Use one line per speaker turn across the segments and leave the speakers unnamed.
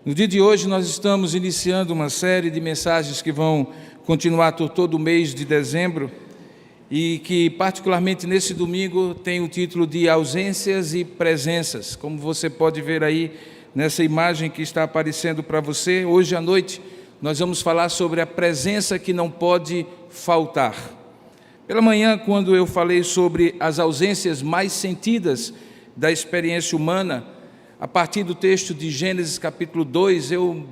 No dia de hoje nós estamos iniciando uma série de mensagens que vão continuar por todo o mês de dezembro e que particularmente nesse domingo tem o título de Ausências e Presenças. Como você pode ver aí nessa imagem que está aparecendo para você, hoje à noite nós vamos falar sobre a presença que não pode faltar. Pela manhã, quando eu falei sobre as ausências mais sentidas da experiência humana, a partir do texto de Gênesis capítulo 2, eu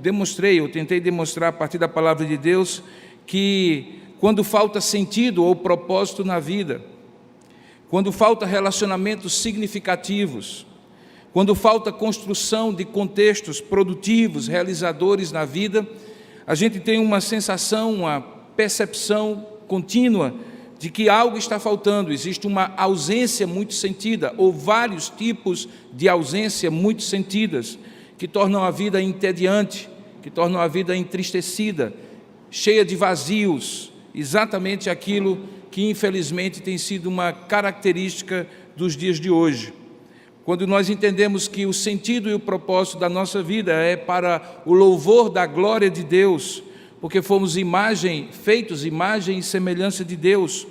tentei demonstrar a partir da palavra de Deus que quando falta sentido ou propósito na vida, quando falta relacionamentos significativos, quando falta construção de contextos produtivos, realizadores na vida, a gente tem uma sensação, uma percepção contínua de que algo está faltando, existe uma ausência muito sentida, ou vários tipos de ausência muito sentidas, que tornam a vida entediante, que tornam a vida entristecida, cheia de vazios, exatamente aquilo que infelizmente tem sido uma característica dos dias de hoje. Quando nós entendemos que o sentido e o propósito da nossa vida é para o louvor da glória de Deus, porque fomos feitos imagem e semelhança de Deus.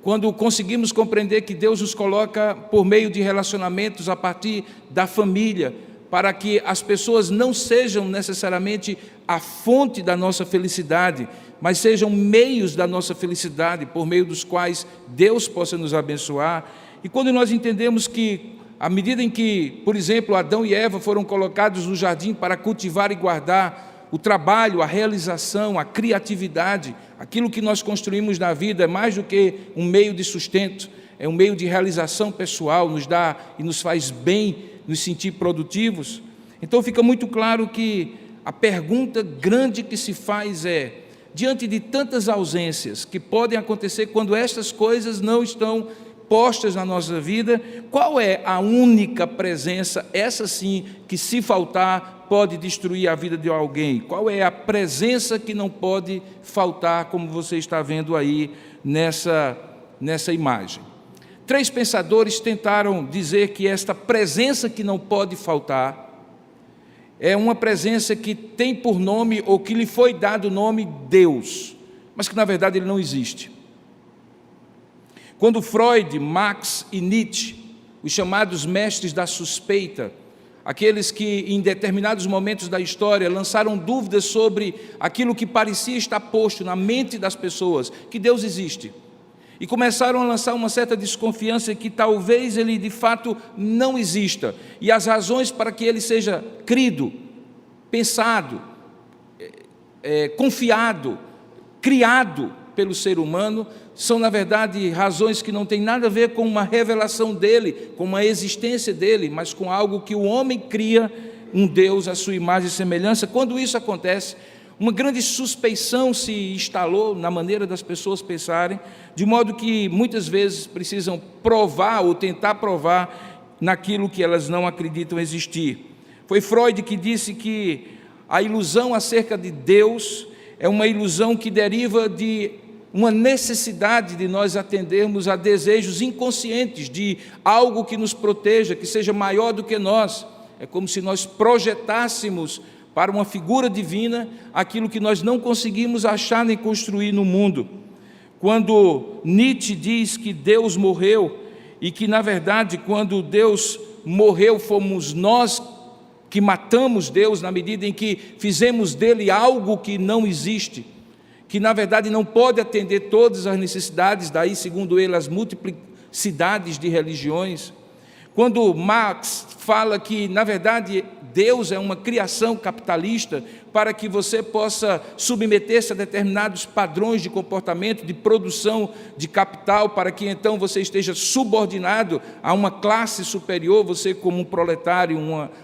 Quando conseguimos compreender que Deus nos coloca por meio de relacionamentos a partir da família, para que as pessoas não sejam necessariamente a fonte da nossa felicidade, mas sejam meios da nossa felicidade, por meio dos quais Deus possa nos abençoar. E quando nós entendemos que, à medida em que, por exemplo, Adão e Eva foram colocados no jardim para cultivar e guardar, o trabalho, a realização, a criatividade, aquilo que nós construímos na vida é mais do que um meio de sustento, é um meio de realização pessoal, nos dá e nos faz bem, nos sentir produtivos. Então fica muito claro que a pergunta grande que se faz é, diante de tantas ausências que podem acontecer quando estas coisas não estão postas na nossa vida, qual é a única presença, essa sim, que se faltar pode destruir a vida de alguém? Qual é a presença que não pode faltar, como você está vendo aí nessa imagem? 3 pensadores tentaram dizer que esta presença que não pode faltar é uma presença que tem por nome, ou que lhe foi dado o nome Deus, mas que na verdade ele não existe. Quando Freud, Marx e Nietzsche, os chamados mestres da suspeita, aqueles que em determinados momentos da história lançaram dúvidas sobre aquilo que parecia estar posto na mente das pessoas, que Deus existe, e começaram a lançar uma certa desconfiança que talvez ele de fato não exista, e as razões para que ele seja crido, pensado, confiado, criado pelo ser humano, são na verdade razões que não têm nada a ver com uma revelação dele, com uma existência dele, mas com algo que o homem cria, um Deus à sua imagem e semelhança. Quando isso acontece, uma grande suspeição se instalou na maneira das pessoas pensarem, de modo que muitas vezes precisam provar ou tentar provar naquilo que elas não acreditam existir. Foi Freud que disse que a ilusão acerca de Deus é uma ilusão que deriva de uma necessidade de nós atendermos a desejos inconscientes de algo que nos proteja, que seja maior do que nós. É como se nós projetássemos para uma figura divina aquilo que nós não conseguimos achar nem construir no mundo. Quando Nietzsche diz que Deus morreu e que, na verdade, quando Deus morreu, fomos nós que matamos Deus na medida em que fizemos dele algo que não existe, que na verdade não pode atender todas as necessidades, daí, segundo ele, as multiplicidades de religiões. Quando Marx fala que, na verdade, Deus é uma criação capitalista para que você possa submeter-se a determinados padrões de comportamento, de produção de capital, para que então você esteja subordinado a uma classe superior, você como um proletário,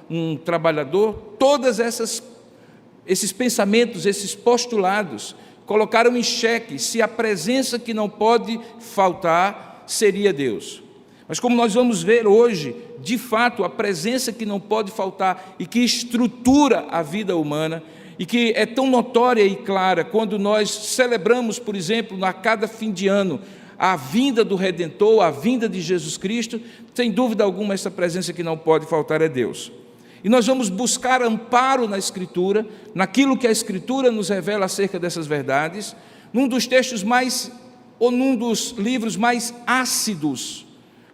um trabalhador. Todas esses pensamentos, esses postulados, colocaram em xeque se a presença que não pode faltar seria Deus. Mas como nós vamos ver hoje, de fato, a presença que não pode faltar e que estrutura a vida humana, e que é tão notória e clara quando nós celebramos, por exemplo, a cada fim de ano, a vinda do Redentor, a vinda de Jesus Cristo, sem dúvida alguma essa presença que não pode faltar é Deus. E nós vamos buscar amparo na Escritura, naquilo que a Escritura nos revela acerca dessas verdades, num dos textos ou num dos livros mais ácidos,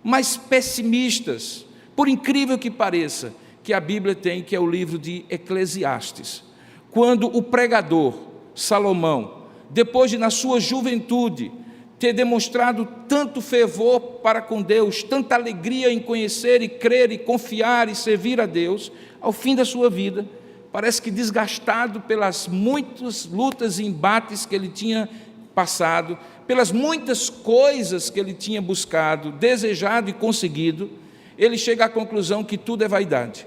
mais pessimistas, por incrível que pareça, que a Bíblia tem, que é o livro de Eclesiastes. Quando o pregador, Salomão, depois de na sua juventude ter demonstrado tanto fervor para com Deus, tanta alegria em conhecer e crer e confiar e servir a Deus, ao fim da sua vida, parece que desgastado pelas muitas lutas e embates que ele tinha passado, pelas muitas coisas que ele tinha buscado, desejado e conseguido, ele chega à conclusão que tudo é vaidade,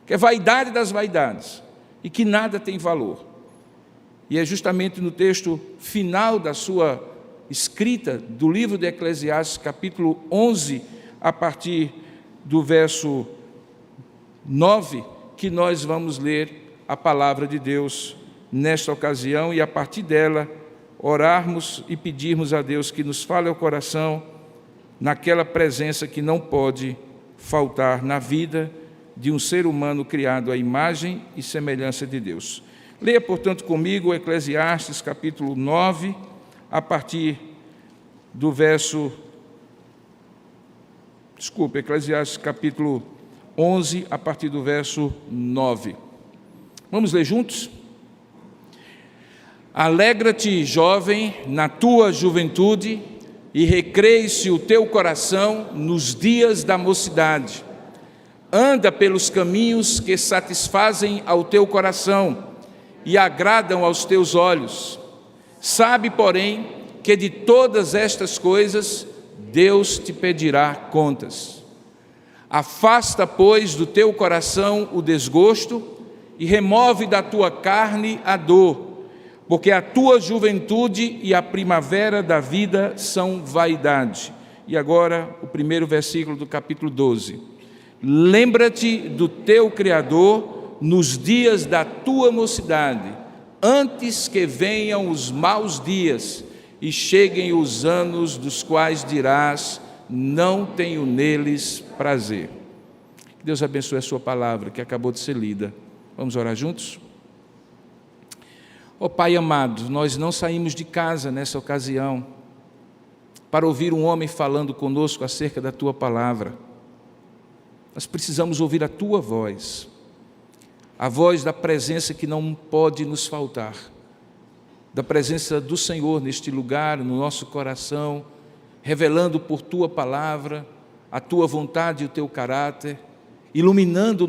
que é vaidade das vaidades e que nada tem valor. E é justamente no texto final da sua escrita do livro de Eclesiastes, capítulo 11, a partir do verso 9, que nós vamos ler a palavra de Deus nesta ocasião e a partir dela orarmos e pedirmos a Deus que nos fale ao coração naquela presença que não pode faltar na vida de um ser humano criado à imagem e semelhança de Deus. Leia, portanto, comigo Eclesiastes, capítulo 9, a partir do verso... Eclesiastes, capítulo 11, a partir do verso 9. Vamos ler juntos? Alegra-te, jovem, na tua juventude, e recreie-se o teu coração nos dias da mocidade. Anda pelos caminhos que satisfazem ao teu coração e agradam aos teus olhos. Sabe, porém, que de todas estas coisas Deus te pedirá contas. Afasta, pois, do teu coração o desgosto e remove da tua carne a dor, porque a tua juventude e a primavera da vida são vaidade. E agora o primeiro versículo do capítulo 12. Lembra-te do teu Criador nos dias da tua mocidade, antes que venham os maus dias e cheguem os anos dos quais dirás, não tenho neles prazer. Que Deus abençoe a sua palavra, que acabou de ser lida. Vamos orar juntos? Ó Pai amado, nós não saímos de casa nessa ocasião para ouvir um homem falando conosco acerca da Tua palavra. Nós precisamos ouvir a Tua voz, a voz da presença que não pode nos faltar, da presença do Senhor neste lugar, no nosso coração, revelando por Tua palavra a Tua vontade e o Teu caráter, iluminando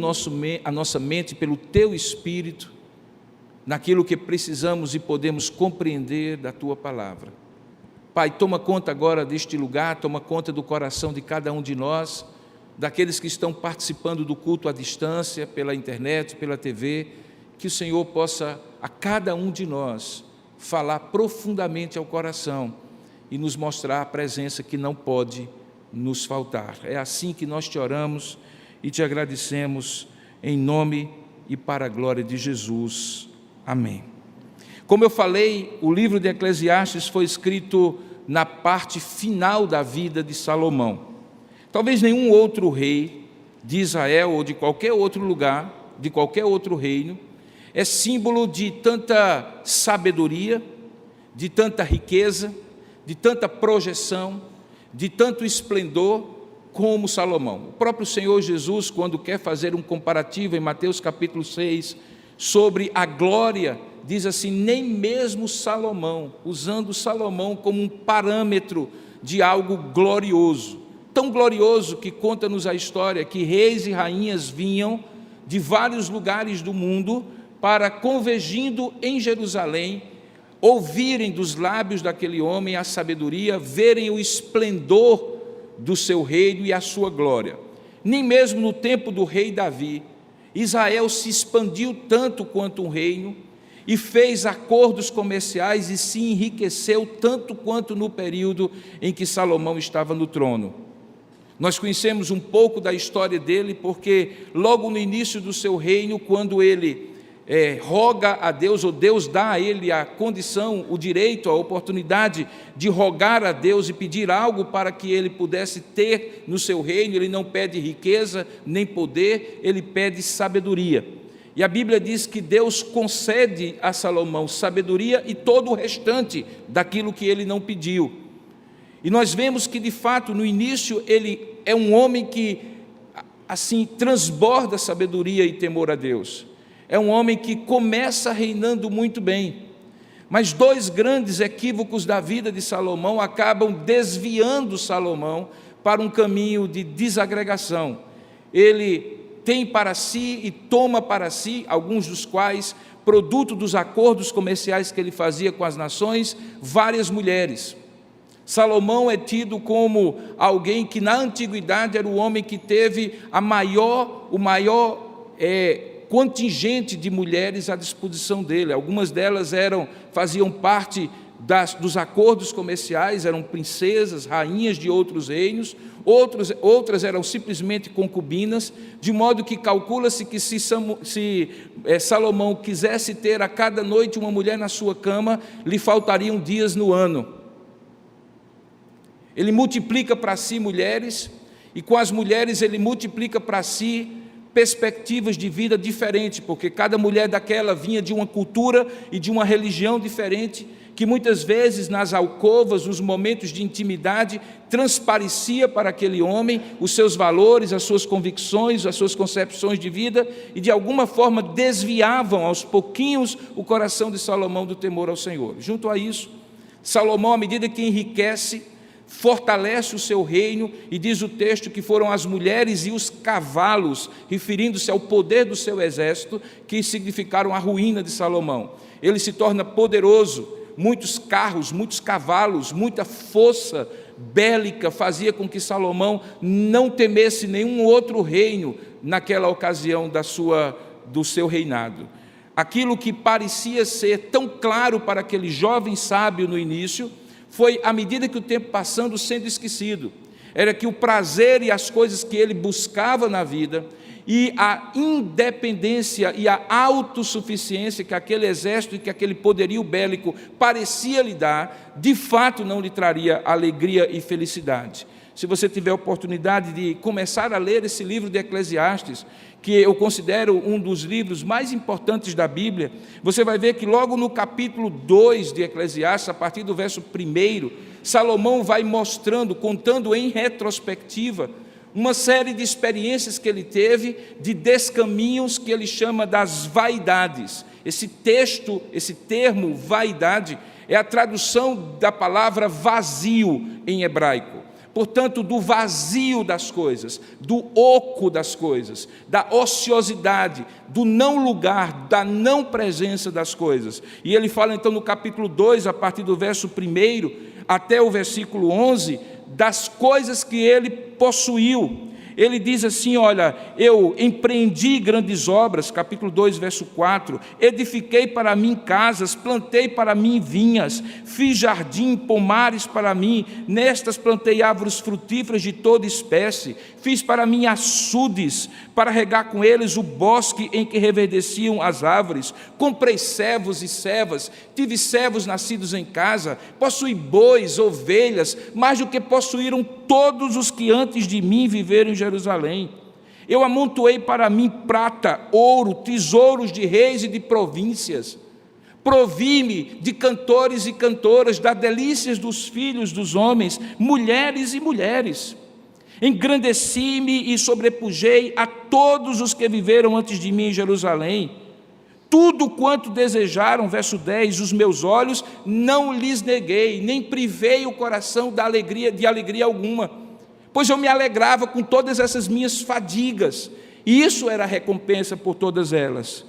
a nossa mente pelo Teu Espírito, naquilo que precisamos e podemos compreender da Tua palavra. Pai, toma conta agora deste lugar, toma conta do coração de cada um de nós, daqueles que estão participando do culto à distância, pela internet, pela TV, que o Senhor possa, a cada um de nós, falar profundamente ao coração e nos mostrar a presença que não pode nos faltar. É assim que nós te oramos e te agradecemos, em nome e para a glória de Jesus. Amém. Como eu falei, o livro de Eclesiastes foi escrito na parte final da vida de Salomão. Talvez nenhum outro rei de Israel ou de qualquer outro lugar, de qualquer outro reino, é símbolo de tanta sabedoria, de tanta riqueza, de tanta projeção, de tanto esplendor como Salomão. O próprio Senhor Jesus, quando quer fazer um comparativo em Mateus capítulo 6, sobre a glória, diz assim, nem mesmo Salomão, usando Salomão como um parâmetro de algo glorioso, tão glorioso que conta-nos a história que reis e rainhas vinham de vários lugares do mundo para, convergindo em Jerusalém, ouvirem dos lábios daquele homem a sabedoria, verem o esplendor do seu reino e a sua glória. Nem mesmo no tempo do rei Davi, Israel se expandiu tanto quanto um reino e fez acordos comerciais e se enriqueceu tanto quanto no período em que Salomão estava no trono. Nós conhecemos um pouco da história dele porque logo no início do seu reino, quando ele roga a Deus, ou Deus dá a ele a condição, o direito, a oportunidade de rogar a Deus e pedir algo para que ele pudesse ter no seu reino. Ele não pede riqueza nem poder, ele pede sabedoria. E a Bíblia diz que Deus concede a Salomão sabedoria e todo o restante daquilo que ele não pediu. E nós vemos que, de fato, no início ele é um homem que, assim, transborda sabedoria e temor a Deus. É um homem que começa reinando muito bem, mas dois grandes equívocos da vida de Salomão acabam desviando Salomão para um caminho de desagregação. Ele tem para si e toma para si, alguns dos quais, produto dos acordos comerciais que ele fazia com as nações, várias mulheres. Salomão é tido como alguém que na antiguidade era o homem que teve o maior contingente de mulheres à disposição dele. Algumas delas faziam parte dos acordos comerciais, eram princesas, rainhas de outros reinos, outras eram simplesmente concubinas, de modo que calcula-se que se Salomão quisesse ter a cada noite uma mulher na sua cama, lhe faltariam dias no ano. Ele multiplica para si mulheres, e com as mulheres ele multiplica para si perspectivas de vida diferentes, porque cada mulher daquela vinha de uma cultura e de uma religião diferente, que muitas vezes nas alcovas, nos momentos de intimidade, transparecia para aquele homem os seus valores, as suas convicções, as suas concepções de vida, e de alguma forma desviavam aos pouquinhos o coração de Salomão do temor ao Senhor. Junto a isso, Salomão, à medida que enriquece, fortalece o seu reino, e diz o texto que foram as mulheres e os cavalos, referindo-se ao poder do seu exército, que significaram a ruína de Salomão. Ele se torna poderoso, muitos carros, muitos cavalos, muita força bélica fazia com que Salomão não temesse nenhum outro reino naquela ocasião do seu reinado. Aquilo que parecia ser tão claro para aquele jovem sábio no início, foi, à medida que o tempo passando, sendo esquecido. Era que o prazer e as coisas que ele buscava na vida, e a independência e a autossuficiência que aquele exército e que aquele poderio bélico parecia lhe dar, de fato não lhe traria alegria e felicidade. Se você tiver a oportunidade de começar a ler esse livro de Eclesiastes, que eu considero um dos livros mais importantes da Bíblia, você vai ver que logo no capítulo 2 de Eclesiastes, a partir do verso 1, Salomão vai mostrando, contando em retrospectiva, uma série de experiências que ele teve, de descaminhos que ele chama das vaidades. Esse termo vaidade, é a tradução da palavra vazio em hebraico. Portanto, do vazio das coisas, do oco das coisas, da ociosidade, do não lugar, da não presença das coisas. E ele fala então no capítulo 2, a partir do verso 1 até o versículo 11, das coisas que ele possuiu. Ele diz assim, olha, eu empreendi grandes obras, capítulo 2, verso 4, edifiquei para mim casas, plantei para mim vinhas, fiz jardim, pomares para mim, nestas plantei árvores frutíferas de toda espécie, fiz para mim açudes, para regar com eles o bosque em que reverdeciam as árvores, comprei servos e servas, tive servos nascidos em casa, possuí bois, ovelhas, mais do que possuíram todos os que antes de mim viveram em Jerusalém. Eu amontoei para mim prata, ouro, tesouros de reis e de províncias. Provi-me de cantores e cantoras, das delícias dos filhos dos homens, mulheres e mulheres. Engrandeci-me e sobrepujei a todos os que viveram antes de mim em Jerusalém. Tudo quanto desejaram, verso 10, os meus olhos, não lhes neguei, nem privei o coração de alegria alguma, pois eu me alegrava com todas essas minhas fadigas, e isso era a recompensa por todas elas.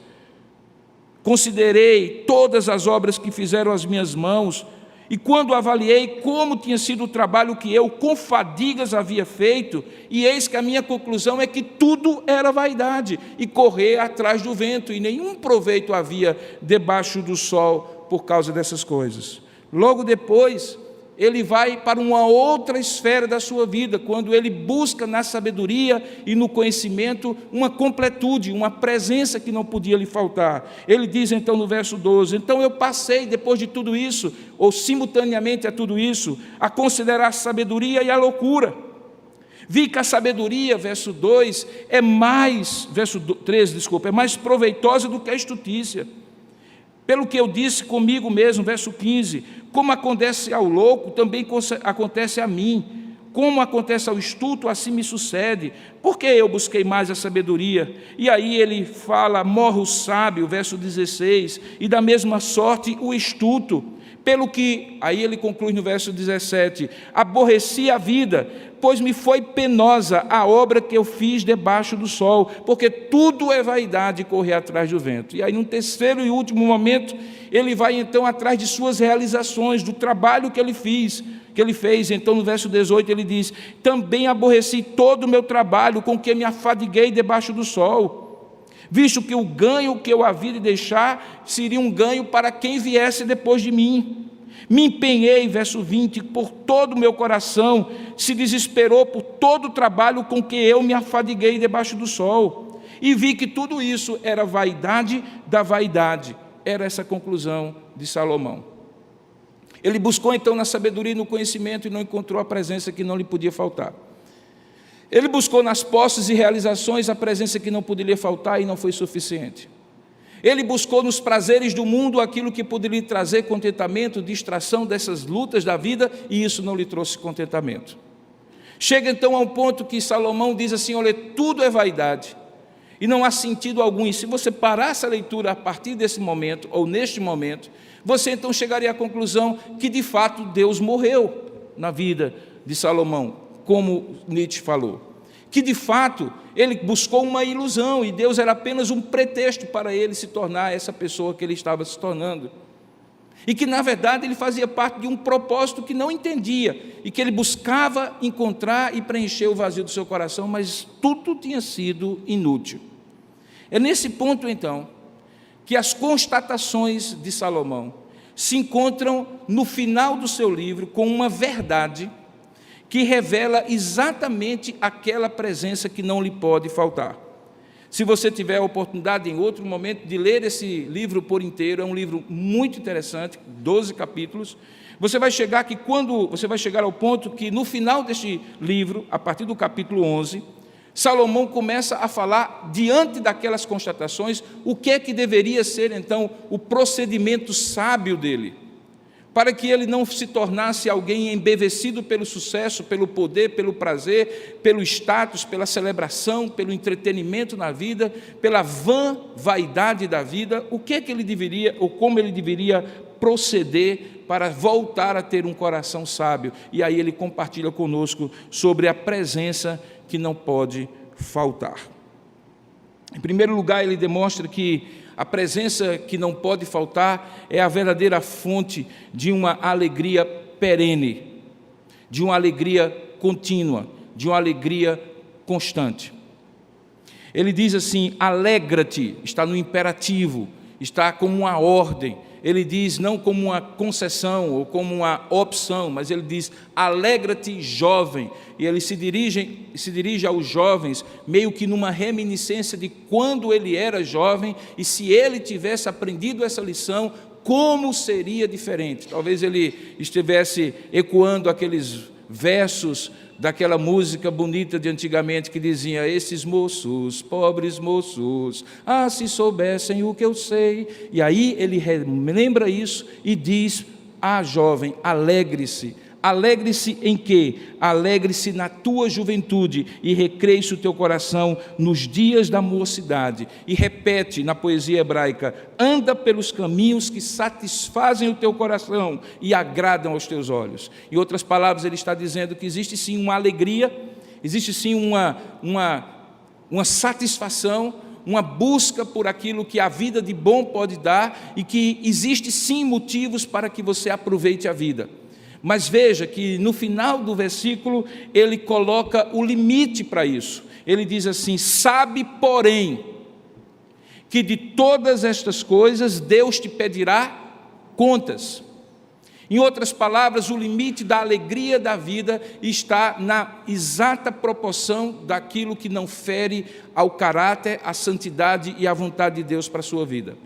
Considerei todas as obras que fizeram as minhas mãos, e quando avaliei como tinha sido o trabalho que eu com fadigas havia feito, e eis que a minha conclusão é que tudo era vaidade, e correr atrás do vento, e nenhum proveito havia debaixo do sol por causa dessas coisas. Logo depois, ele vai para uma outra esfera da sua vida, quando ele busca na sabedoria e no conhecimento uma completude, uma presença que não podia lhe faltar. Ele diz então no verso 12: então eu passei, depois de tudo isso, ou simultaneamente a tudo isso, a considerar a sabedoria e a loucura. Vi que a sabedoria, verso 2, verso 13, desculpa, é mais proveitosa do que a estutícia. Pelo que eu disse comigo mesmo, verso 15, como acontece ao louco, também acontece a mim. Como acontece ao estulto, assim me sucede. Porque eu busquei mais a sabedoria. E aí ele fala, morre o sábio, verso 16, e da mesma sorte o estulto. Pelo que, aí ele conclui no verso 17, aborreci a vida, pois me foi penosa a obra que eu fiz debaixo do sol, porque tudo é vaidade correr atrás do vento. E aí, num terceiro e último momento, ele vai então atrás de suas realizações, do trabalho que ele fez. Então, no verso 18, ele diz, também aborreci todo o meu trabalho, com que me afadiguei debaixo do sol, visto que o ganho que eu havia de deixar seria um ganho para quem viesse depois de mim. Me empenhei, verso 20, por todo o meu coração, se desesperou por todo o trabalho com que eu me afadiguei debaixo do sol, e vi que tudo isso era vaidade da vaidade. Era essa a conclusão de Salomão. Ele buscou então na sabedoria e no conhecimento e não encontrou a presença que não lhe podia faltar. Ele buscou nas posses e realizações a presença que não poderia faltar e não foi suficiente. Ele buscou nos prazeres do mundo aquilo que poderia lhe trazer contentamento, distração dessas lutas da vida, e isso não lhe trouxe contentamento. Chega então a um ponto que Salomão diz assim, olha, tudo é vaidade, e não há sentido algum. E se você parasse a leitura a partir desse momento, ou neste momento, você então chegaria à conclusão que de fato Deus morreu na vida de Salomão, como Nietzsche falou. Que de fato ele buscou uma ilusão e Deus era apenas um pretexto para ele se tornar essa pessoa que ele estava se tornando. E que na verdade ele fazia parte de um propósito que não entendia e que ele buscava encontrar e preencher o vazio do seu coração, mas tudo tinha sido inútil. É nesse ponto então que as constatações de Salomão se encontram no final do seu livro com uma verdade que revela exatamente aquela presença que não lhe pode faltar. Se você tiver a oportunidade em outro momento de ler esse livro por inteiro, é um livro muito interessante, 12 capítulos, você vai chegar ao ponto que no final deste livro, a partir do capítulo 11, Salomão começa a falar, diante daquelas constatações, o que é que deveria ser então o procedimento sábio dele, para que ele não se tornasse alguém embevecido pelo sucesso, pelo poder, pelo prazer, pelo status, pela celebração, pelo entretenimento na vida, pela vã vaidade da vida. O que é que ele deveria, ou como ele deveria proceder para voltar a ter um coração sábio? E aí ele compartilha conosco sobre a presença que não pode faltar. Em primeiro lugar, ele demonstra que a presença que não pode faltar é a verdadeira fonte de uma alegria perene, de uma alegria contínua, de uma alegria constante. Ele diz assim, alegra-te, está no imperativo, está como uma ordem. Ele diz não como uma concessão ou como uma opção, mas ele diz, alegra-te, jovem. E ele se dirige aos jovens, meio que numa reminiscência de quando ele era jovem, e se ele tivesse aprendido essa lição, como seria diferente? Talvez ele estivesse ecoando aqueles versos daquela música bonita de antigamente que dizia, esses moços, pobres moços, se soubessem o que eu sei. E aí ele lembra isso e diz, jovem, alegre-se. Alegre-se em quê? Alegre-se na tua juventude e recreie-se o teu coração nos dias da mocidade. E repete na poesia hebraica, anda pelos caminhos que satisfazem o teu coração e agradam aos teus olhos. Em outras palavras, ele está dizendo que existe sim uma alegria, existe sim uma satisfação, uma busca por aquilo que a vida de bom pode dar e que existe sim motivos para que você aproveite a vida. Mas veja que no final do versículo ele coloca o limite para isso. Ele diz assim, sabe, porém, que de todas estas coisas Deus te pedirá contas. Em outras palavras, o limite da alegria da vida está na exata proporção daquilo que não fere ao caráter, à santidade e à vontade de Deus para a sua vida.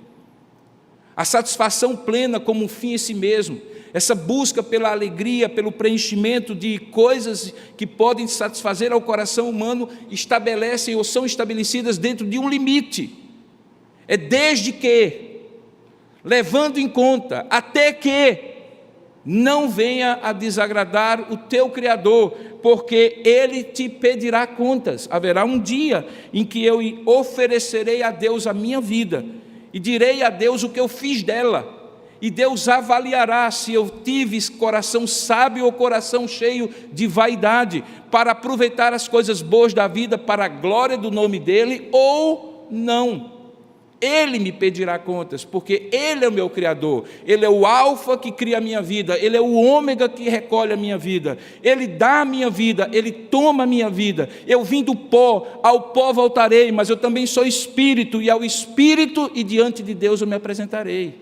A satisfação plena como um fim em si mesmo, essa busca pela alegria, pelo preenchimento de coisas que podem satisfazer ao coração humano, estabelecem ou são estabelecidas dentro de um limite. É desde que, levando em conta, até que não venha a desagradar o teu Criador, porque Ele te pedirá contas. Haverá um dia em que eu oferecerei a Deus a minha vida, e direi a Deus o que eu fiz dela, e Deus avaliará se eu tive coração sábio ou coração cheio de vaidade, para aproveitar as coisas boas da vida para a glória do nome dEle, ou não. Ele me pedirá contas, porque Ele é o meu Criador, Ele é o alfa que cria a minha vida, Ele é o ômega que recolhe a minha vida, Ele dá a minha vida, Ele toma a minha vida. Eu vim do pó, ao pó voltarei, mas eu também sou espírito, e ao espírito e diante de Deus eu me apresentarei.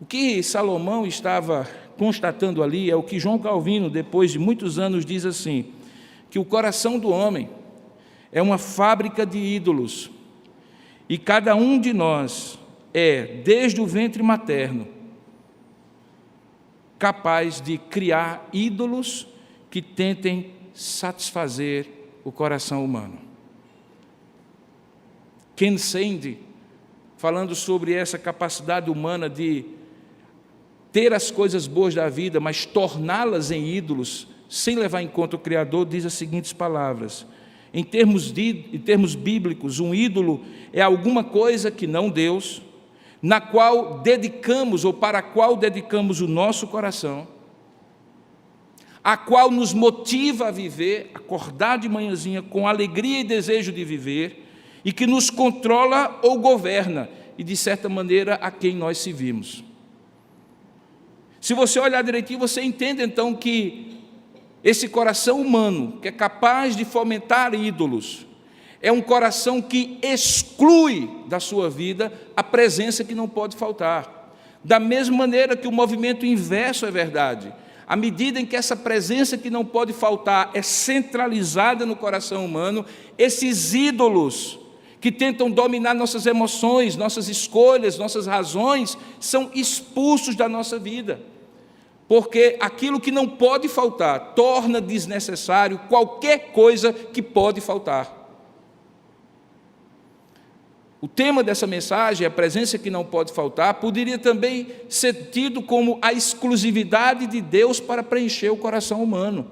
O que Salomão estava constatando ali é o que João Calvino, depois de muitos anos, diz assim: que o coração do homem é uma fábrica de ídolos, e cada um de nós é, desde o ventre materno, capaz de criar ídolos que tentem satisfazer o coração humano. Ken Sande, falando sobre essa capacidade humana de ter as coisas boas da vida, mas torná-las em ídolos, sem levar em conta o Criador, diz as seguintes palavras: em termos bíblicos, um ídolo é alguma coisa que não Deus, na qual dedicamos ou para a qual dedicamos o nosso coração, a qual nos motiva a viver, acordar de manhãzinha com alegria e desejo de viver, e que nos controla ou governa, e de certa maneira a quem nós servimos. Se você olhar direitinho, você entende então que esse coração humano, que é capaz de fomentar ídolos, é um coração que exclui da sua vida a presença que não pode faltar. Da mesma maneira que o movimento inverso é verdade. À medida em que essa presença que não pode faltar é centralizada no coração humano, esses ídolos que tentam dominar nossas emoções, nossas escolhas, nossas razões, são expulsos da nossa vida. Porque aquilo que não pode faltar torna desnecessário qualquer coisa que pode faltar. O tema dessa mensagem, a presença que não pode faltar, poderia também ser tido como a exclusividade de Deus para preencher o coração humano.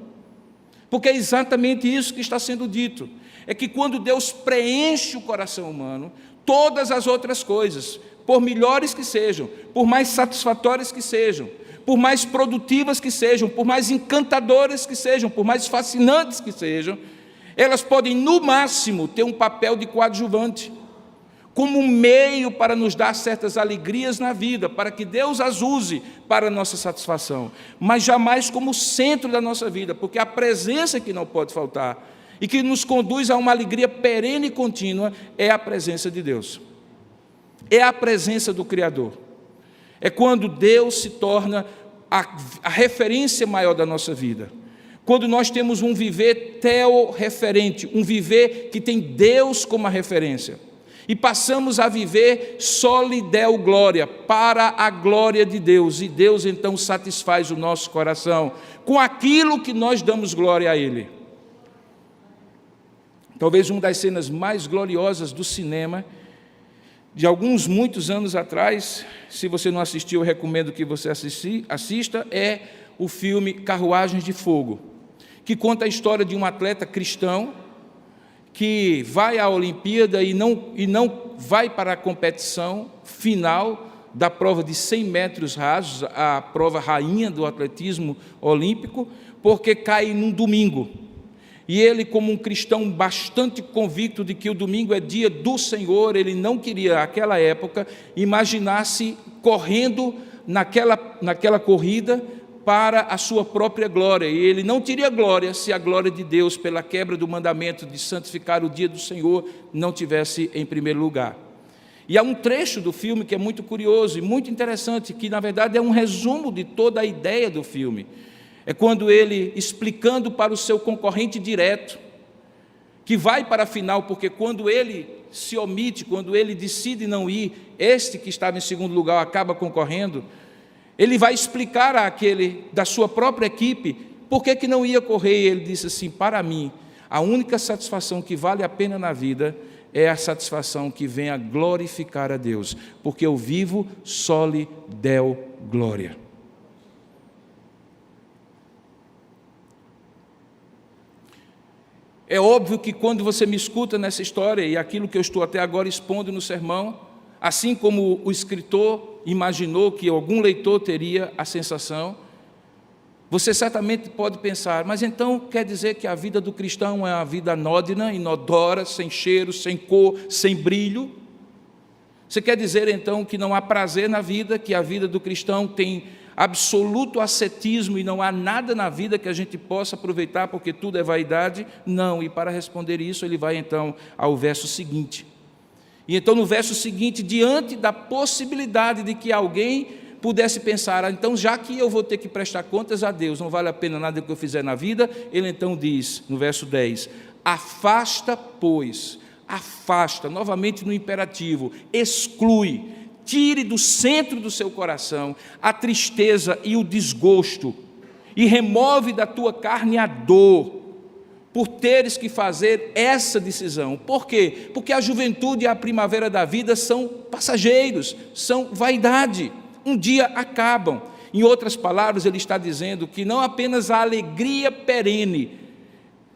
Porque é exatamente isso que está sendo dito. É que quando Deus preenche o coração humano, todas as outras coisas, por melhores que sejam, por mais satisfatórias que sejam, por mais produtivas que sejam, por mais encantadoras que sejam, por mais fascinantes que sejam, elas podem, no máximo, ter um papel de coadjuvante, como um meio para nos dar certas alegrias na vida, para que Deus as use para a nossa satisfação, mas jamais como centro da nossa vida, porque a presença que não pode faltar e que nos conduz a uma alegria perene e contínua é a presença de Deus, é a presença do Criador. É quando Deus se torna a referência maior da nossa vida. Quando nós temos um viver teorreferente, um viver que tem Deus como a referência. E passamos a viver soli Deo glória, para a glória de Deus. E Deus então satisfaz o nosso coração com aquilo que nós damos glória a Ele. Talvez uma das cenas mais gloriosas do cinema, de muitos anos atrás, se você não assistiu, eu recomendo que você assista, é o filme Carruagens de Fogo, que conta a história de um atleta cristão que vai à Olimpíada e não vai para a competição final da prova de 100 metros rasos, a prova rainha do atletismo olímpico, porque cai num domingo. E ele, como um cristão bastante convicto de que o domingo é dia do Senhor, ele não queria, naquela época, imaginar-se correndo naquela corrida para a sua própria glória. E ele não teria glória se a glória de Deus, pela quebra do mandamento de santificar o dia do Senhor, não tivesse em primeiro lugar. E há um trecho do filme que é muito curioso e muito interessante, que na verdade é um resumo de toda a ideia do filme. É quando ele, explicando para o seu concorrente direto, que vai para a final, porque quando ele se omite, quando ele decide não ir, este que estava em segundo lugar acaba concorrendo, ele vai explicar àquele da sua própria equipe por que não ia correr. E ele disse assim: para mim, a única satisfação que vale a pena na vida é a satisfação que vem a glorificar a Deus, porque eu vivo soli Deo glória. É óbvio que quando você me escuta nessa história, e aquilo que eu estou até agora expondo no sermão, assim como o escritor imaginou que algum leitor teria a sensação, você certamente pode pensar: mas então quer dizer que a vida do cristão é uma vida anódina, inodora, sem cheiro, sem cor, sem brilho? Você quer dizer então que não há prazer na vida, que a vida do cristão tem absoluto ascetismo e não há nada na vida que a gente possa aproveitar porque tudo é vaidade? Não. E para responder isso, ele vai então ao verso seguinte. E então no verso seguinte, diante da possibilidade de que alguém pudesse pensar: então já que eu vou ter que prestar contas a Deus, não vale a pena nada que eu fizer na vida, ele então diz, no verso 10, afasta, pois, afasta, novamente no imperativo, exclui, tire do centro do seu coração a tristeza e o desgosto, e remove da tua carne a dor, por teres que fazer essa decisão. Por quê? Porque a juventude e a primavera da vida são passageiros, são vaidade, um dia acabam. Em outras palavras, ele está dizendo que não apenas a alegria perene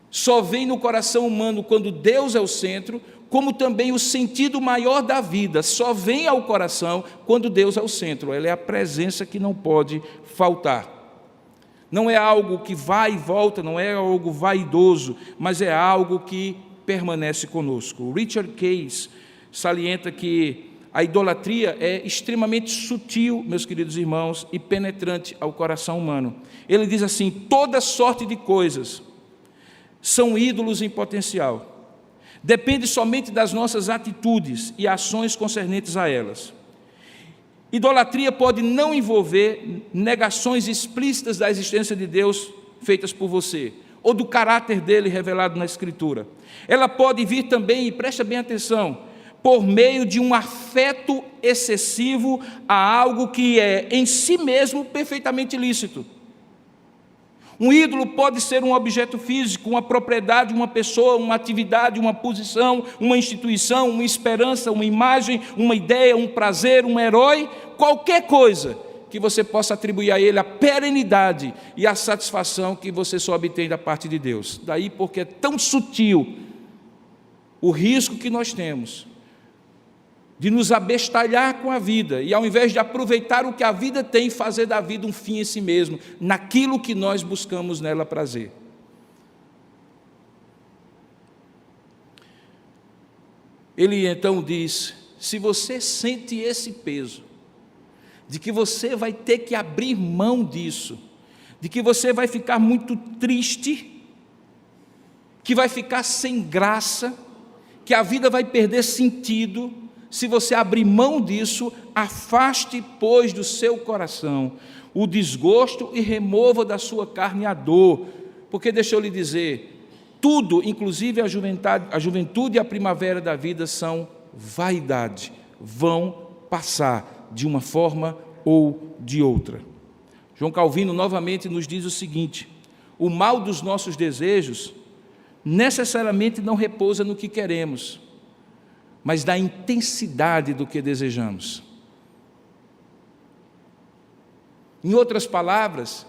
só vem no coração humano quando Deus é o centro, como também o sentido maior da vida só vem ao coração quando Deus é o centro. Ela é a presença que não pode faltar. Não é algo que vai e volta, não é algo vaidoso, mas é algo que permanece conosco. O Richard Case salienta que a idolatria é extremamente sutil, meus queridos irmãos, e penetrante ao coração humano. Ele diz assim: toda sorte de coisas são ídolos em potencial. Depende somente das nossas atitudes e ações concernentes a elas. Idolatria pode não envolver negações explícitas da existência de Deus feitas por você, ou do caráter dele revelado na Escritura. Ela pode vir também, e preste bem atenção, por meio de um afeto excessivo a algo que é em si mesmo perfeitamente lícito. Um ídolo pode ser um objeto físico, uma propriedade, uma pessoa, uma atividade, uma posição, uma instituição, uma esperança, uma imagem, uma ideia, um prazer, um herói, qualquer coisa que você possa atribuir a ele a perenidade e a satisfação que você só obtém da parte de Deus. Daí porque é tão sutil o risco que nós temos de nos abestalhar com a vida, e ao invés de aproveitar o que a vida tem, fazer da vida um fim em si mesmo, naquilo que nós buscamos nela prazer. Ele então diz: se você sente esse peso, de que você vai ter que abrir mão disso, de que você vai ficar muito triste, que vai ficar sem graça, que a vida vai perder sentido, se você abrir mão disso, afaste, pois, do seu coração o desgosto e remova da sua carne a dor. Porque deixa eu lhe dizer, tudo, inclusive a juventude e a primavera da vida, são vaidade, vão passar de uma forma ou de outra. João Calvino novamente nos diz o seguinte: o mal dos nossos desejos necessariamente não repousa no que queremos, mas da intensidade do que desejamos. Em outras palavras,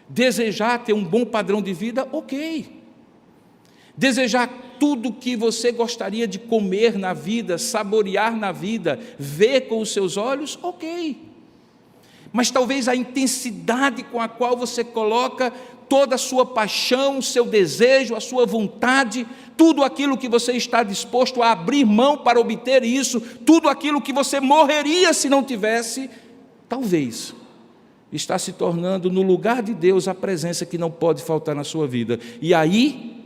desejar ter um bom padrão de vida, ok. Desejar tudo que você gostaria de comer na vida, saborear na vida, ver com os seus olhos, ok. Mas talvez a intensidade com a qual você coloca toda a sua paixão, o seu desejo, a sua vontade, tudo aquilo que você está disposto a abrir mão para obter isso, tudo aquilo que você morreria se não tivesse, talvez está se tornando no lugar de Deus a presença que não pode faltar na sua vida. E aí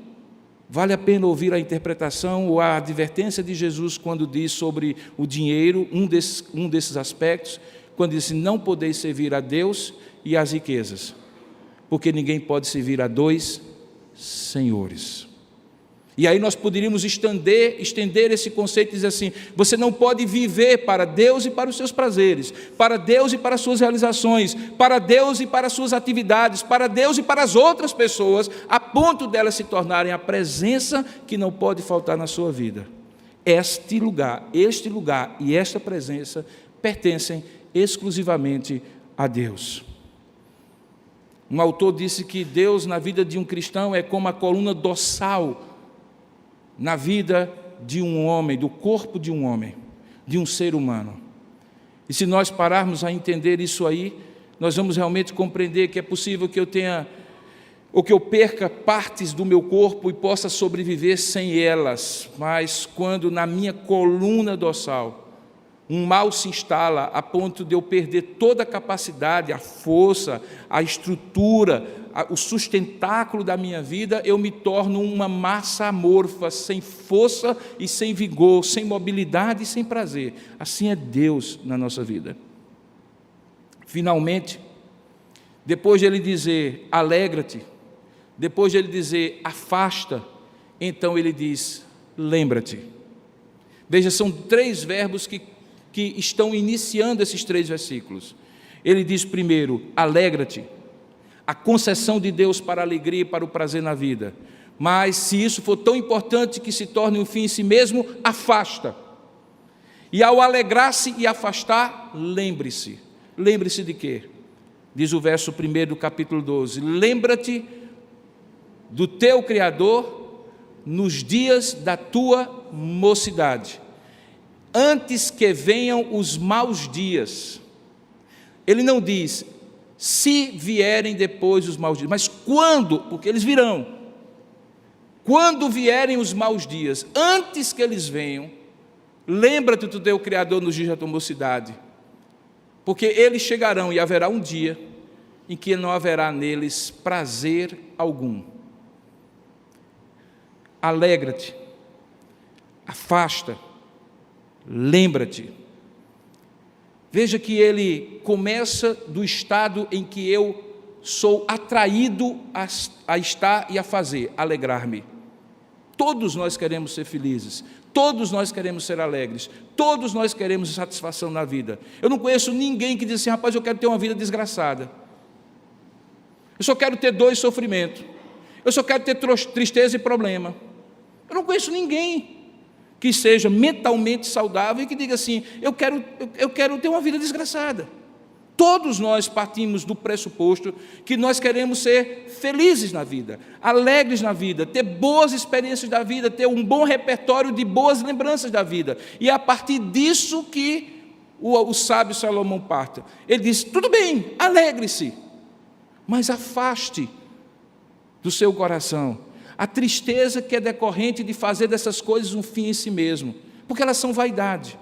Vale a pena ouvir a interpretação ou a advertência de Jesus quando diz sobre o dinheiro, um desses aspectos, quando diz assim, não podeis servir a Deus e às riquezas, porque ninguém pode servir a dois senhores. E aí nós poderíamos estender esse conceito e dizer assim, você não pode viver para Deus e para os seus prazeres, para Deus e para as suas realizações, para Deus e para as suas atividades, para Deus e para as outras pessoas, a ponto delas se tornarem a presença que não pode faltar na sua vida. Este lugar e esta presença pertencem exclusivamente a Deus. Um autor disse que Deus na vida de um cristão é como a coluna dorsal na vida de um homem, do corpo de um homem, de um ser humano. E se nós pararmos a entender isso aí, nós vamos realmente compreender que é possível que eu tenha, ou que eu perca partes do meu corpo e possa sobreviver sem elas, mas quando na minha coluna dorsal um mal se instala a ponto de eu perder toda a capacidade, a força, a estrutura, o sustentáculo da minha vida, eu me torno uma massa amorfa, sem força e sem vigor, sem mobilidade e sem prazer. Assim é Deus na nossa vida. Finalmente, depois de Ele dizer, alegra-te, depois de Ele dizer, afasta, então Ele diz, lembra-te. Veja, são 3 verbos que estão iniciando esses 3 versículos. Ele diz primeiro, alegra-te, a concessão de Deus para a alegria e para o prazer na vida. Mas se isso for tão importante que se torne um fim em si mesmo, afasta. E ao alegrar-se e afastar, lembre-se. Lembre-se de quê? Diz o verso 1 do capítulo 12, lembra-te do teu Criador nos dias da tua mocidade, antes que venham os maus dias. Ele não diz, se vierem depois os maus dias, mas quando, porque eles virão. Quando vierem os maus dias, antes que eles venham, lembra-te do teu Criador nos dias da tua mocidade, porque eles chegarão e haverá um dia em que não haverá neles prazer algum. Alegra-te, afasta, lembra-te. Veja que ele começa do estado em que eu sou atraído a estar e a fazer, alegrar-me. Todos nós queremos ser felizes, todos nós queremos ser alegres, todos nós queremos satisfação na vida. Eu não conheço ninguém que diz assim, rapaz, eu quero ter uma vida desgraçada. Eu só quero ter dor e sofrimento. Eu só quero ter tristeza e problema. Eu não conheço ninguém que seja mentalmente saudável e que diga assim, eu quero ter uma vida desgraçada. Todos nós partimos do pressuposto que nós queremos ser felizes na vida, alegres na vida, ter boas experiências da vida, ter um bom repertório de boas lembranças da vida. E é a partir disso que o sábio Salomão parte. Ele diz, tudo bem, alegre-se, mas afaste do seu coração a tristeza que é decorrente de fazer dessas coisas um fim em si mesmo, porque elas são vaidade.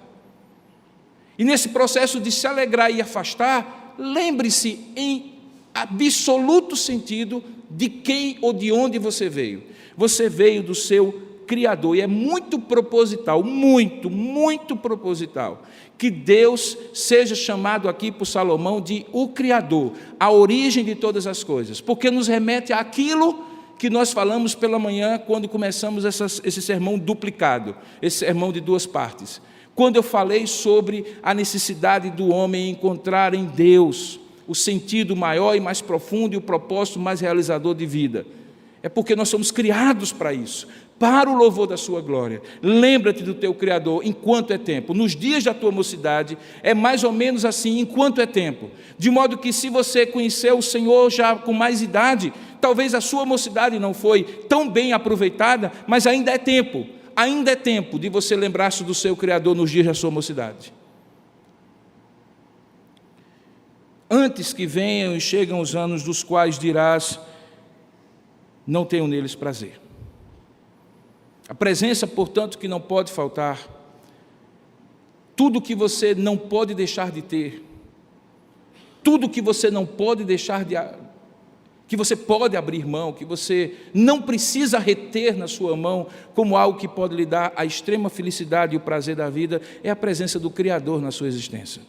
E nesse processo de se alegrar e afastar, lembre-se em absoluto sentido de quem ou de onde você veio. Você veio do seu Criador, e é muito proposital, muito proposital, que Deus seja chamado aqui por Salomão de o Criador, a origem de todas as coisas, porque nos remete àquilo que nós falamos pela manhã, quando começamos esse sermão duplicado, esse sermão de 2 partes. Quando eu falei sobre a necessidade do homem encontrar em Deus o sentido maior e mais profundo e o propósito mais realizador de vida. É porque nós somos criados para isso, para o louvor da sua glória. Lembra-te do teu Criador enquanto é tempo. Nos dias da tua mocidade, é mais ou menos assim, enquanto é tempo. De modo que se você conheceu o Senhor já com mais idade, talvez a sua mocidade não foi tão bem aproveitada, mas ainda é tempo. Ainda é tempo de você lembrar-se do seu Criador nos dias da sua mocidade. Antes que venham e cheguem os anos dos quais dirás, não tenho neles prazer. A presença, portanto, que não pode faltar, tudo que você não pode deixar de ter, tudo que você não pode deixar que você pode abrir mão, que você não precisa reter na sua mão como algo que pode lhe dar a extrema felicidade e o prazer da vida, é a presença do Criador na sua existência.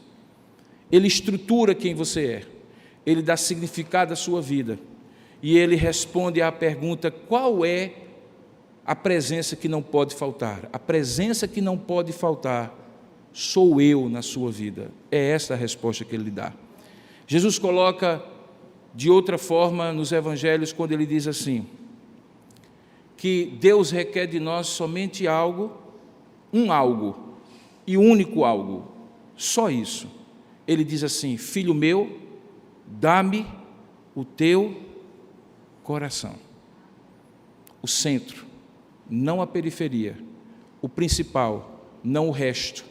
Ele estrutura quem você é, Ele dá significado à sua vida, e Ele responde à pergunta: qual é a presença que não pode faltar? A presença que não pode faltar sou eu na sua vida. É essa a resposta que Ele lhe dá. Jesus coloca de outra forma nos evangelhos, quando Ele diz assim, que Deus requer de nós somente algo, um algo, e único algo, só isso. Ele diz assim: filho meu, dá-me o teu coração. O centro, não a periferia, o principal, não o resto,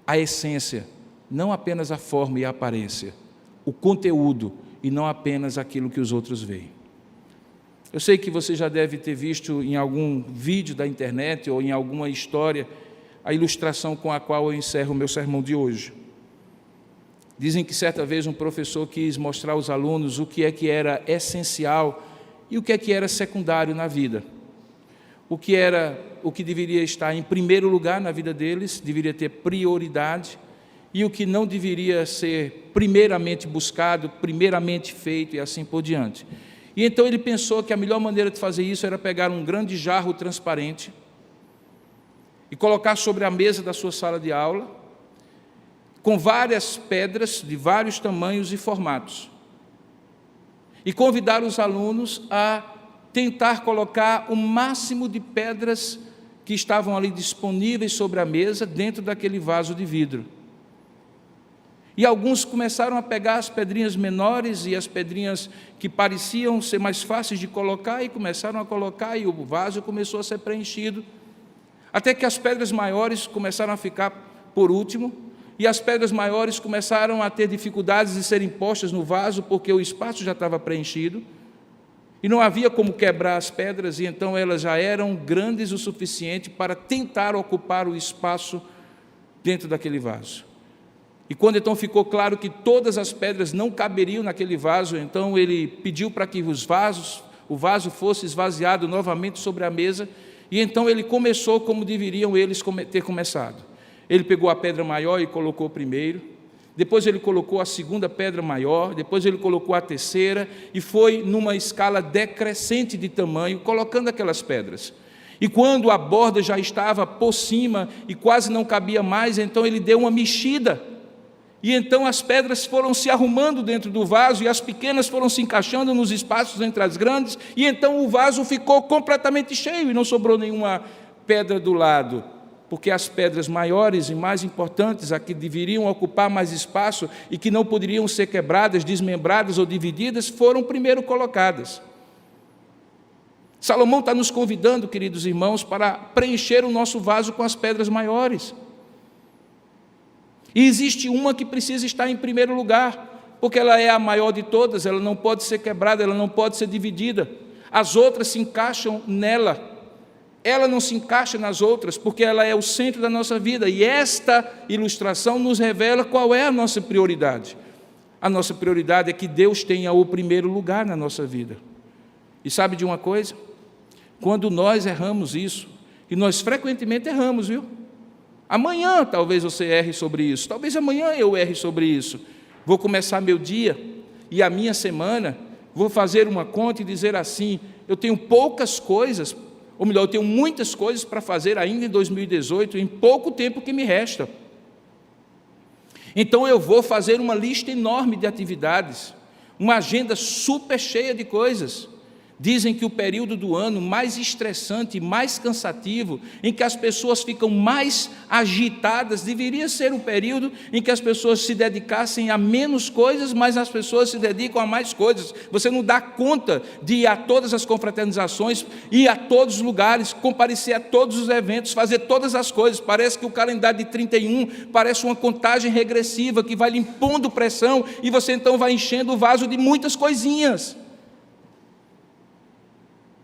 a essência, não apenas a forma e a aparência, o conteúdo e não apenas aquilo que os outros veem. Eu sei que você já deve ter visto em algum vídeo da internet ou em alguma história a ilustração com a qual eu encerro o meu sermão de hoje. Dizem que certa vez um professor quis mostrar aos alunos o que era essencial e o que era secundário na vida. O que deveria estar em primeiro lugar na vida deles, deveria ter prioridade, e o que não deveria ser primeiramente buscado, primeiramente feito e assim por diante. E então ele pensou que a melhor maneira de fazer isso era pegar um grande jarro transparente e colocar sobre a mesa da sua sala de aula, com várias pedras de vários tamanhos e formatos, e convidar os alunos a tentar colocar o máximo de pedras que estavam ali disponíveis sobre a mesa dentro daquele vaso de vidro. E alguns começaram a pegar as pedrinhas menores e as pedrinhas que pareciam ser mais fáceis de colocar, e começaram a colocar, e o vaso começou a ser preenchido, até que as pedras maiores começaram a ficar por último, e as pedras maiores começaram a ter dificuldades de serem postas no vaso, porque o espaço já estava preenchido, e não havia como quebrar as pedras, e então elas já eram grandes o suficiente para tentar ocupar o espaço dentro daquele vaso. E quando então ficou claro que todas as pedras não caberiam naquele vaso, então ele pediu para que o vaso fosse esvaziado novamente sobre a mesa, e então ele começou como deveriam eles ter começado. Ele pegou a pedra maior e colocou primeiro, depois ele colocou a segunda pedra maior, depois ele colocou a terceira, e foi numa escala decrescente de tamanho, colocando aquelas pedras. E quando a borda já estava por cima e quase não cabia mais, então ele deu uma mexida, e então as pedras foram se arrumando dentro do vaso, e as pequenas foram se encaixando nos espaços entre as grandes, e então o vaso ficou completamente cheio, e não sobrou nenhuma pedra do lado, porque as pedras maiores e mais importantes, a que deveriam ocupar mais espaço e que não poderiam ser quebradas, desmembradas ou divididas, foram primeiro colocadas. Salomão está nos convidando, queridos irmãos, para preencher o nosso vaso com as pedras maiores. E existe uma que precisa estar em primeiro lugar, porque ela é a maior de todas, ela não pode ser quebrada, ela não pode ser dividida. As outras se encaixam nela, ela não se encaixa nas outras, porque ela é o centro da nossa vida, e esta ilustração nos revela qual é a nossa prioridade. A nossa prioridade é que Deus tenha o primeiro lugar na nossa vida. E sabe de uma coisa? Quando nós erramos isso, e nós frequentemente erramos, viu? Amanhã talvez você erre sobre isso, talvez amanhã eu erre sobre isso. Vou começar meu dia e a minha semana, vou fazer uma conta e dizer assim: eu tenho poucas coisas, ou melhor, eu tenho muitas coisas para fazer ainda em 2018, em pouco tempo que me resta. Então eu vou fazer uma lista enorme de atividades, uma agenda super cheia de coisas. Dizem que o período do ano mais estressante, mais cansativo, em que as pessoas ficam mais agitadas, deveria ser o período em que as pessoas se dedicassem a menos coisas, mas as pessoas se dedicam a mais coisas. Você não dá conta de ir a todas as confraternizações, ir a todos os lugares, comparecer a todos os eventos, fazer todas as coisas. Parece que o calendário de 31 parece uma contagem regressiva que vai lhe impondo pressão, e você então vai enchendo o vaso de muitas coisinhas.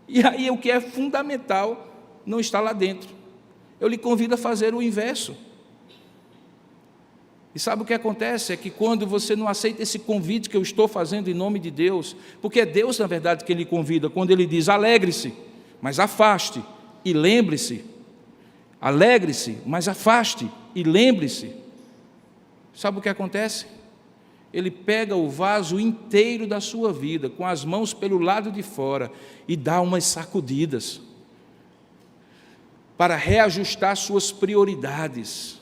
E aí o que é fundamental não está lá dentro. Eu lhe convido a fazer o inverso. E sabe o que acontece? É que quando você não aceita esse convite que eu estou fazendo em nome de Deus, porque é Deus, na verdade, que Ele convida, quando Ele diz, alegre-se, mas afaste, e lembre-se. Alegre-se, mas afaste, e lembre-se. Sabe o que acontece? Ele pega o vaso inteiro da sua vida, com as mãos pelo lado de fora, e dá umas sacudidas, para reajustar suas prioridades,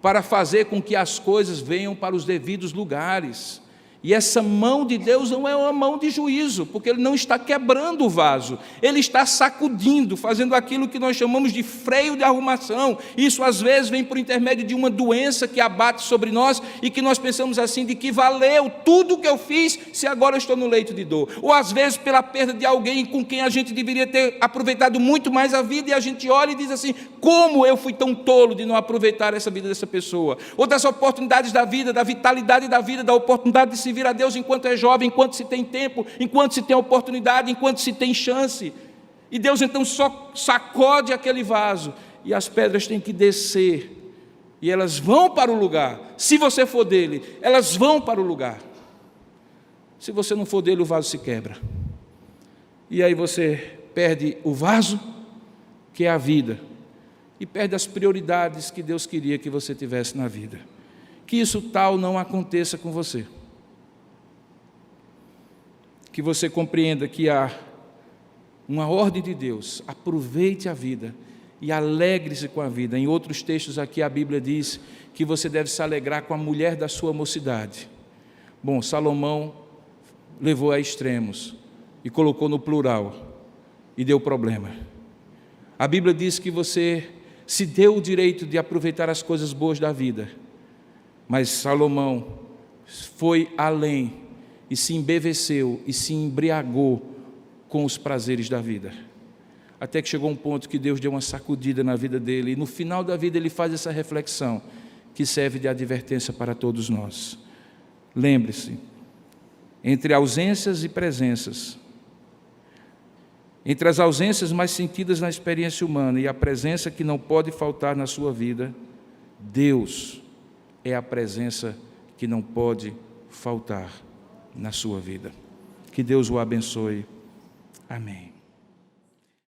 para fazer com que as coisas venham para os devidos lugares. E essa mão de Deus não é uma mão de juízo, porque Ele não está quebrando o vaso, Ele está sacudindo, fazendo aquilo que nós chamamos de freio de arrumação. Isso às vezes vem por intermédio de uma doença que abate sobre nós e que nós pensamos assim, de que valeu tudo o que eu fiz se agora eu estou no leito de dor. Ou às vezes pela perda de alguém com quem a gente deveria ter aproveitado muito mais a vida, e a gente olha e diz assim, como eu fui tão tolo de não aproveitar essa vida dessa pessoa. Ou das oportunidades da vida, da vitalidade da vida, da oportunidade de se vir a Deus enquanto é jovem, enquanto se tem tempo, enquanto se tem oportunidade, enquanto se tem chance. E Deus então só sacode aquele vaso, e as pedras têm que descer, e elas vão para o lugar. Se você for dele, elas vão para o lugar. Se você não for dele, o vaso se quebra. E aí você perde o vaso, que é a vida, e perde as prioridades que Deus queria que você tivesse na vida. Que isso tal não aconteça com você. Que você compreenda que há uma ordem de Deus, aproveite a vida e alegre-se com a vida. Em outros textos aqui a Bíblia diz que você deve se alegrar com a mulher da sua mocidade. Bom, Salomão levou a extremos e colocou no plural e deu problema. A Bíblia diz que você se deu o direito de aproveitar as coisas boas da vida, mas Salomão foi além e se embeveceu e se embriagou com os prazeres da vida, até que chegou um ponto que Deus deu uma sacudida na vida dele, e no final da vida ele faz essa reflexão, que serve de advertência para todos nós. Lembre-se, entre ausências e presenças, entre as ausências mais sentidas na experiência humana e a presença que não pode faltar na sua vida, Deus é a presença que não pode faltar na sua vida. Que Deus o abençoe. Amém.